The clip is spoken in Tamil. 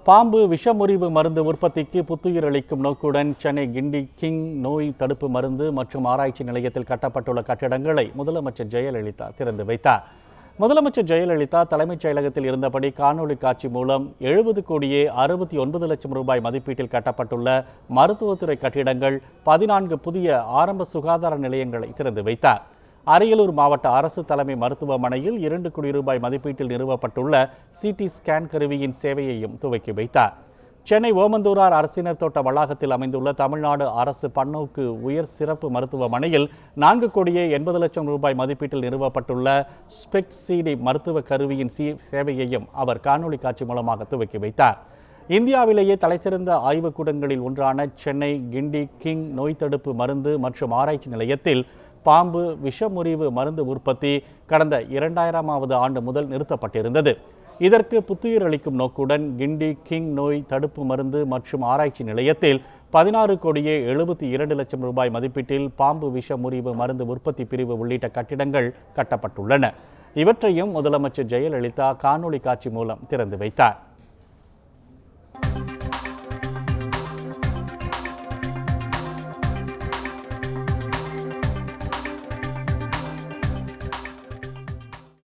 பாம்பு விஷமுறிவு மருந்து உற்பத்திக்கு புத்துயிர் அளிக்கும் நோக்குடன் சென்னை கிண்டி கிங் நோய் தடுப்பு மருந்து மற்றும் ஆராய்ச்சி நிலையத்தில் கட்டப்பட்டுள்ள கட்டிடங்களை முதலமைச்சர் ஜெயலலிதா திறந்து வைத்தார். முதலமைச்சர் ஜெயலலிதா தலைமைச் செயலகத்தில் இருந்தபடி காணொலி காட்சி மூலம் 70 கோடியே 69 லட்சம் ரூபாய் மதிப்பீட்டில் கட்டப்பட்டுள்ள மருத்துவத்துறை கட்டிடங்கள் 14 புதிய ஆரம்ப சுகாதார நிலையங்களை திறந்து வைத்தார். அரியலூர் மாவட்ட அரசு தலைமை மருத்துவமனையில் 2 கோடி ரூபாய் மதிப்பீட்டில் நிறுவப்பட்டுள்ள சிடி ஸ்கேன் கருவியின் சேவையையும் துவக்கி வைத்தார். சென்னை ஓமந்தூரார் அரசினர் தோட்ட வளாகத்தில் அமைந்துள்ள தமிழ்நாடு அரசு பன்னோக்கு உயர் சிறப்பு மருத்துவமனையில் 4 கோடியே 80 லட்சம் ரூபாய் மதிப்பீட்டில் நிறுவப்பட்டுள்ள ஸ்பெக்ட் சிடி மருத்துவ கருவியின் சேவையையும் அவர் காணொலி காட்சி மூலமாக துவக்கி வைத்தார். இந்தியாவிலேயே தலைசிறந்த ஆய்வுக்கூடங்களில் ஒன்றான சென்னை கிண்டி கிங் நோய் தடுப்பு மருந்து மற்றும் ஆராய்ச்சி நிலையத்தில் பாம்பு விஷமுறிவு மருந்து உற்பத்தி கடந்த 2000ஆவது ஆண்டு முதல் நிறுத்தப்பட்டிருந்தது. இதற்கு புத்துயிர் அளிக்கும் நோக்குடன் கிண்டி கிங் நோய் தடுப்பு மருந்து மற்றும் ஆராய்ச்சி நிலையத்தில் 16 கோடியே 72 லட்சம் ரூபாய் மதிப்பீட்டில் பாம்பு விஷமுறிவு மருந்து உற்பத்தி பிரிவு உள்ளிட்ட கட்டிடங்கள் கட்டப்பட்டுள்ளன. இவற்றையும் முதலமைச்சர் ஜெயலலிதா காணொலி காட்சி மூலம் திறந்து வைத்தார்.